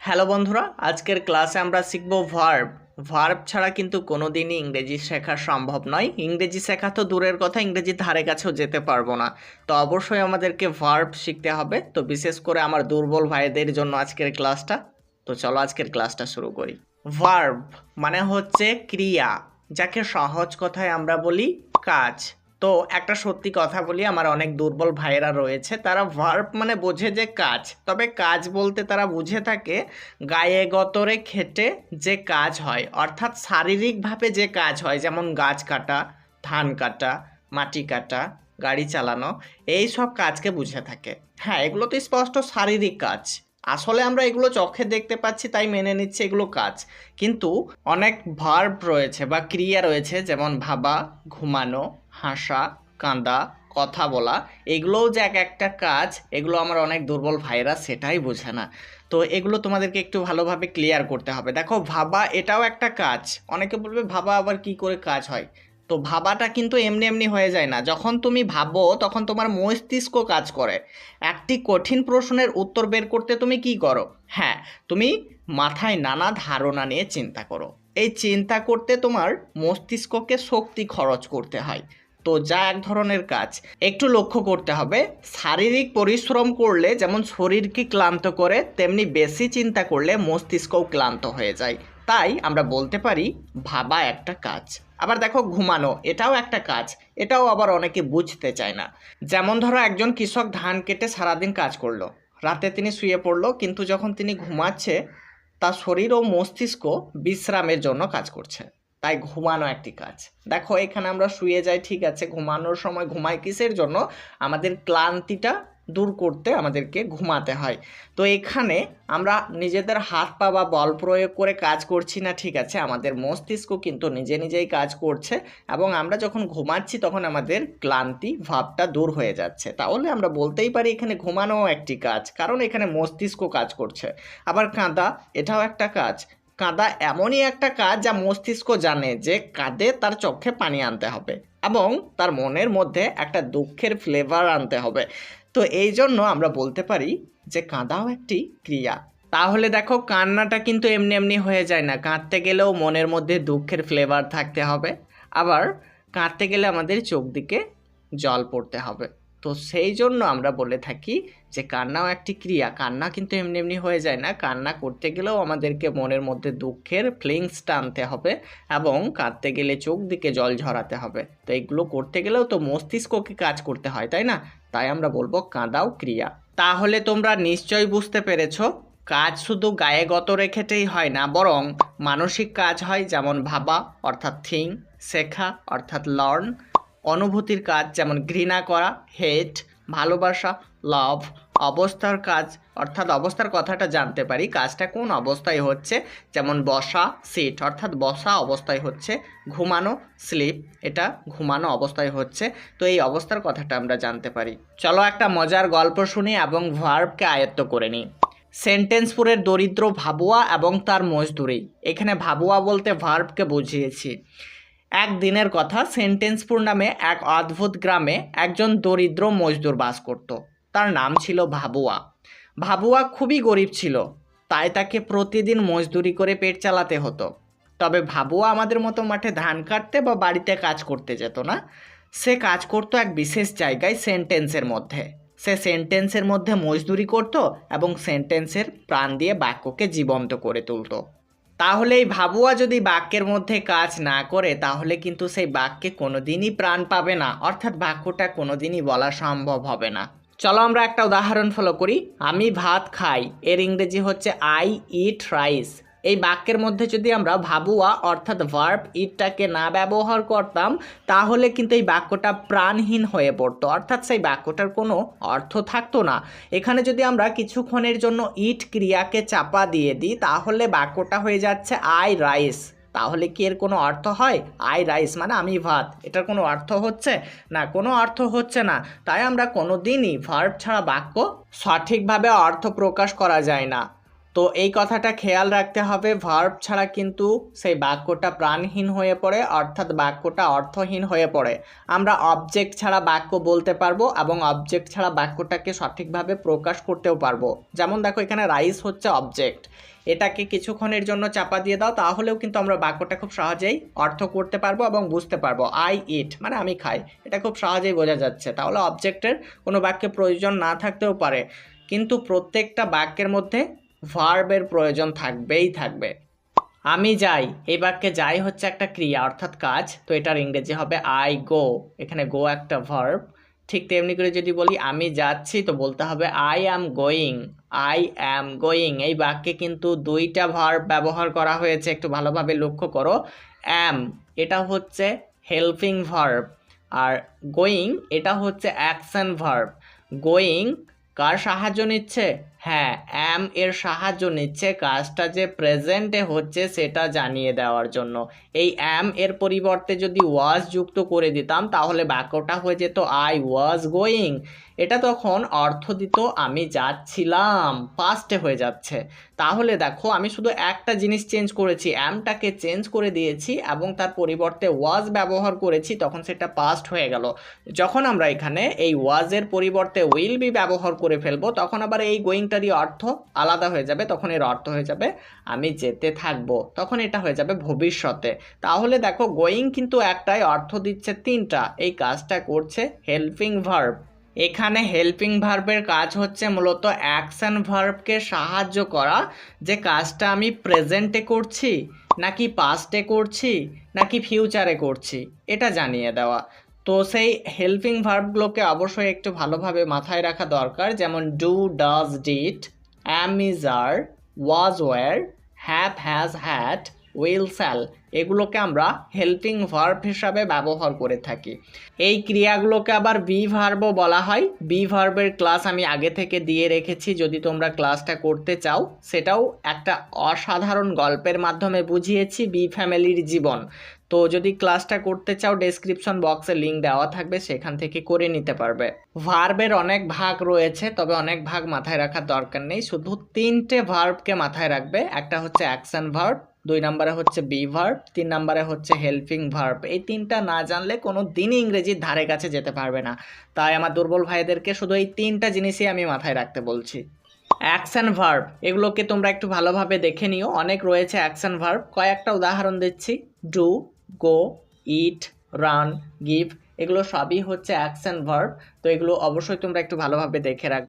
Hello বন্ধুরা, আজকের ক্লাসে আমরা শিখব ভার্ব। ভার্ব ছাড়া কিন্তু কোনোদিনই ইংরেজি শেখা সম্ভব নয়। ইংরেজি শেখা তো দূরের কথা, ইংরেজির ধারে কাছেও যেতে পারবো না। তো অবশ্যই আমাদেরকে ভার্ব শিখতে হবে। তো বিশেষ করে আমার দুর্বল ভাইদের জন্য আজকের ক্লাসটা। তো চলো আজকের ক্লাসটা শুরু করি। ভার্ব মানে হচ্ছে ক্রিয়া, যাকে সহজ কথায় আমরা বলি কাজ। তো একটা সত্যি কথা বলি, আমার অনেক দুর্বল ভাইয়েরা রয়েছে, তারা ভার্ব মানে বোঝে যে কাজ, তবে কাজ বলতে তারা বুঝে থাকে গায়ে গতরে খেটে যে কাজ হয়, অর্থাৎ শারীরিকভাবে যে কাজ হয়, যেমন গাছ কাটা, ধান কাটা, মাটি কাটা, গাড়ি চালানো, এই সব কাজকে বুঝে থাকে। হ্যাঁ, এগুলো তো স্পষ্ট শারীরিক কাজ। আসলে আমরা এগুলো চোখে দেখতে পাচ্ছি তাই মেনে নিচ্ছি এগুলো কাজ, কিন্তু অনেক ভার্ব রয়েছে বা ক্রিয়া রয়েছে, যেমন ভাবা, ঘুমানো, হাসা, কাঁদা, কথা বলা, এগুলোও যে এক একটা কাজ, এগুলো আমার অনেক দুর্বল ভাইরা সেটাই বোঝে না। তো এগুলো তোমাদেরকে একটু ভালোভাবে ক্লিয়ার করতে হবে। দেখো, ভাবা এটাও একটা কাজ। অনেকে বলবে ভাবা আবার কি করে কাজ হয়। তো ভাবাটা কিন্তু এমনি এমনি হয়ে যায় না। যখন তুমি ভাবো তখন তোমার মস্তিষ্ক কাজ করে। একটি কঠিন প্রশ্নের উত্তর বের করতে তুমি কি করো? হ্যাঁ, তুমি মাথায় নানা ধারণা নিয়ে চিন্তা করো। এই চিন্তা করতে তোমার মস্তিষ্ককে শক্তি খরচ করতে হয়। তো যা এক ধরনের কাজ। একটু লক্ষ্য করতে হবে, শারীরিক পরিশ্রম করলে যেমন শরীরকে ক্লান্ত করে, তেমনি বেশি চিন্তা করলে মস্তিষ্কও ক্লান্ত হয়ে যায়। তাই আমরা বলতে পারি ভাবা একটা কাজ। আবার দেখো, ঘুমানো এটাও একটা কাজ। এটাও আবার অনেকে বুঝতে চায় না। যেমন ধরো, একজন কৃষক ধান কেটে সারাদিন কাজ করলো, রাতে তিনি শুয়ে পড়লো, কিন্তু যখন তিনি ঘুমাচ্ছে তার শরীর ও মস্তিষ্ক বিশ্রামের জন্য কাজ করছে। তাই ঘুমানো একটি কাজ। দেখো, এখানে আমরা শুয়ে যাই, ঠিক আছে, ঘুমানোর সময় ঘুমাই কিসের জন্য? আমাদের ক্লান্তিটা দূর করতে আমাদেরকে ঘুমাতে হয়। তো এখানে আমরা নিজেদের হাত পা বা বল প্রয়োগ করে কাজ করছি না, ঠিক আছে, আমাদের মস্তিষ্ক কিন্তু নিজে নিজেই কাজ করছে, এবং আমরা যখন ঘুমাচ্ছি তখন আমাদের ক্লান্তি ভাবটা দূর হয়ে যাচ্ছে। তাহলে আমরা বলতেই পারি এখানে ঘুমানোও একটি কাজ, কারণ এখানে মস্তিষ্ক কাজ করছে। আবার কাঁদা এটাও একটা কাজ। কাঁদা এমনই একটা কাজ যা মস্তিষ্ক জানে যে কাঁদে তার চোখে পানি আনতে হবে এবং তার মনের মধ্যে একটা দুঃখের ফ্লেভার আনতে হবে। তো এই জন্য আমরা বলতে পারি যে কাঁদাও একটি ক্রিয়া। তাহলে দেখো, কান্নাটা কিন্তু এমনি এমনি হয়ে যায় না। কাঁদতে গেলেও মনের মধ্যে দুঃখের ফ্লেভার থাকতে হবে, আবার কাঁদতে গেলে আমাদের চোখ দিকে জল পড়তে হবে। তো সেই জন্য আমরা বলে থাকি যে কান্নাও একটি ক্রিয়া। কান্না কিন্তু এমনি এমনি হয়ে যায় না। কান্না করতে গেলেও আমাদেরকে মনের মধ্যে দুঃখের ফিলিংসটা আনতে হবে এবং কাঁদতে গেলে চোখ দিকে জল ঝরাতে হবে। তো এইগুলো করতে গেলেও তো মস্তিষ্ককে কাজ করতে হয়, তাই না? তাই আমরা বলবো কাঁদাও ক্রিয়া। তাহলে তোমরা নিশ্চয়ই বুঝতে পেরেছো, কাজ শুধু গায়ে গত রেখেতেই হয় না, বরং মানসিক কাজ হয়, যেমন ভাবা অর্থাৎ থিঙ্ক, শেখা অর্থাৎ লার্ন, অনুভূতির কাজ যেমন ঘৃণা করা হেট, ভালোবাসা লাভ, অবস্থার কাজ অর্থাৎ অবস্থার কথাটা জানতে পারি কাজটা কোন অবস্থায় হচ্ছে, যেমন বসা সিট অর্থাৎ বসা অবস্থায় হচ্ছে, ঘুমানো স্লিপ এটা ঘুমানো অবস্থায় হচ্ছে। তো এই অবস্থার কথাটা আমরা জানতে পারি। চলো একটা মজার গল্প শুনি এবং ভার্বকে আয়ত্ত করে নিই। সেন্টেন্সপুরের দরিদ্র ভাবুয়া এবং তার মজদুরি। এখানে ভাবুয়া বলতে ভার্বকে বুঝিয়েছি। এক দিনের কথা, সেন্টেন্সপুর নামে এক অদ্ভুত গ্রামে একজন দরিদ্র মজদুর বাস করত। তার নাম ছিল ভাবুয়া। ভাবুয়া খুবই গরিব ছিল, তাই তাকে প্রতিদিন মজদুরি করে পেট চালাতে হতো। তবে ভাবুয়া আমাদের মতো মাঠে ধান কাটতে বা বাড়িতে কাজ করতে যেত না। সে কাজ করতো এক বিশেষ জায়গায়, সেন্টেন্সের মধ্যে। সে সেন্টেন্সের মধ্যে মজদুরি করত এবং সেন্টেন্সের প্রাণ দিয়ে বাক্যকে জীবন্ত করে তুলতো। তাহলে এই ভাবুয়া যদি বাক্যের মধ্যে কাজ না করে, তাহলে কিন্তু সেই বাক্যে কোনোদিনই প্রাণ পাবে না, অর্থাৎ বাক্যটা কোনোদিনই বলা সম্ভব হবে না। চলো আমরা একটা উদাহরণ ফলো করি। আমি ভাত খাই এর ইংরেজি হচ্ছে আই ইট রাইস। এই বাক্যের মধ্যে যদি আমরা ভাবুয়া অর্থাৎ ভার্ব ইটটাকে না ব্যবহার করতাম, তাহলে কিন্তু এই বাক্যটা প্রাণহীন হয়ে পড়তো, অর্থাৎ সেই বাক্যটার কোনো অর্থ থাকতো না। এখানে যদি আমরা কিছুক্ষণের জন্য ইট ক্রিয়াকে চাপা দিয়ে দিই, তাহলে বাক্যটা হয়ে যাচ্ছে আই রাইস। তাহলে কি এর কোনো অর্থ হয়? আই রাইস মানে আমি ভাত, এটার কোনো অর্থ হচ্ছে না, কোনো অর্থ হচ্ছে না। তাই আমরা কোনো দিনই ভার্ব ছাড়া বাক্য সঠিকভাবে অর্থ প্রকাশ করা যায় না। তো এই কথাটা খেয়াল রাখতে হবে, ভার্ব ছাড়া কিন্তু সেই বাক্যটা প্রাণহীন হয়ে পড়ে, অর্থাৎ বাক্যটা অর্থহীন হয়ে পড়ে। আমরা অবজেক্ট ছাড়া বাক্য বলতে পারবো এবং অবজেক্ট ছাড়া বাক্যটাকে সঠিকভাবে প্রকাশ করতেও পারবো। যেমন দেখো এখানে রাইস হচ্ছে অবজেক্ট, এটাকে কিছুক্ষণের জন্য চাপা দিয়ে দাও, তাহলেও কিন্তু আমরা বাক্যটা খুব সহজেই অর্থ করতে পারবো এবং বুঝতে পারবো। আই ইট মানে আমি খাই, এটা খুব সহজেই বোঝা যাচ্ছে। তাহলে অবজেক্টের কোনো বাক্যে প্রয়োজন না থাকতেও পারে, কিন্তু প্রত্যেকটা বাক্যের মধ্যে ভার্বের প্রয়োজন থাকবেই থাকবে। আমি যাই, এই বাক্যে যাই হচ্ছে একটা ক্রিয়া অর্থাৎ কাজ, তো এটার ইংরেজি হবে আই গো। এখানে গো একটা ভার্ব। ঠিক তেমনি করে যদি বলি আমি যাচ্ছি, তো বলতে হবে I am going. I am going এই বাক্যে কিন্তু দুইটা ভার্ব ব্যবহার করা হয়েছে, একটু ভালোভাবে লক্ষ্য করো। অ্যাম এটা হচ্ছে হেল্পিং ভার্ব, আর গোয়িং এটা হচ্ছে অ্যাকশন ভার্ব। গোয়িং কার সাহায্য নিচ্ছে? হ্যাঁ, অ্যাম এর সাহায্য নিচ্ছে কাজটা যে প্রেজেন্টে হচ্ছে সেটা জানিয়ে দেওয়ার জন্য। এই অ্যাম এর পরিবর্তে যদি ওয়াজ যুক্ত করে দিতাম তাহলে বাক্যটা হয়ে যেত আই ওয়াজ গোয়িং। এটা তখন অর্থ দিত আমি যাচ্ছিলাম, পাস্টে হয়ে যাচ্ছে। তাহলে দেখো আমি শুধু একটা জিনিস চেঞ্জ করেছি, অ্যামটাকে চেঞ্জ করে দিয়েছি এবং তার পরিবর্তে ওয়াজ ব্যবহার করেছি, তখন সেটা পাস্ট হয়ে গেল। যখন আমরা এখানে এই ওয়াজের পরিবর্তে উইল বি ব্যবহার করে ফেলবো, তখন আবার এই গোয়িংটারই অর্থ আলাদা হয়ে যাবে। তখন এর অর্থ হয়ে যাবে আমি যেতে থাকবো, তখন এটা হয়ে যাবে ভবিষ্যতে। তাহলে দেখো গোয়িং কিন্তু একটাই, অর্থ দিচ্ছে তিনটা। এই কাজটা করছে হেল্পিং ভার্ব। এখানে হেল্পিং ভার্বের কাজ হচ্ছে মূলত অ্যাকশন ভার্বকে সাহায্য করা, যে কাজটা আমি প্রেজেন্টে করছি নাকি পাস্টে করছি নাকি ফিউচারে করছি এটা জানিয়ে দেওয়া। তো সেই হেল্পিং ভার্বগুলোকে অবশ্যই একটু ভালোভাবে মাথায় রাখা দরকার, যেমন do does did, am is are, was were, have has had, will shall, এগুলোকে আমরা হেল্পিং ভার্ব হিসাবে ব্যবহার করে থাকি। এই ক্রিয়াগুলোকে আবার বি ভার্বও বলা হয়। বি ভার্বের ক্লাস আমি আগে থেকে দিয়ে রেখেছি, যদি তোমরা ক্লাসটা করতে চাও। সেটাও একটা অসাধারণ গল্পের মাধ্যমে বুঝিয়েছি বি ফ্যামিলির জীবন। তো যদি ক্লাসটা করতে চাও ডেসক্রিপশন বক্সে লিঙ্ক দেওয়া থাকবে, সেখান থেকে করে নিতে পারবে। ভার্বের অনেক ভাগ রয়েছে, তবে অনেক ভাগ মাথায় রাখার দরকার নেই, শুধু তিনটে ভার্বকে মাথায় রাখবে। একটা হচ্ছে অ্যাকশন ভার্ব, 2 নম্বরে হচ্ছে বি ভার্ব, 3 নম্বরে হচ্ছে হেল্পিং ভার্ব। এই তিনটা না জানলে কোনো দিনই ইংরেজির ধারে কাছে যেতে পারবে না। তাই আমার দুর্বল ভাইদেরকে শুধু এই তিনটা জিনিসই আমি মাথায় রাখতে বলছি। অ্যাকশন ভার্ব এগুলোকে তোমরা একটু ভালোভাবে দেখে নিও, অনেক রয়েছে অ্যাকশন ভার্ব। কয়েকটা উদাহরণ দিচ্ছি, do, go, it, run, give, এগুলো সবই হচ্ছে অ্যাকশন ভার্ব। তো এগুলো অবশ্যই তোমরা একটু ভালোভাবে দেখে রাখবে।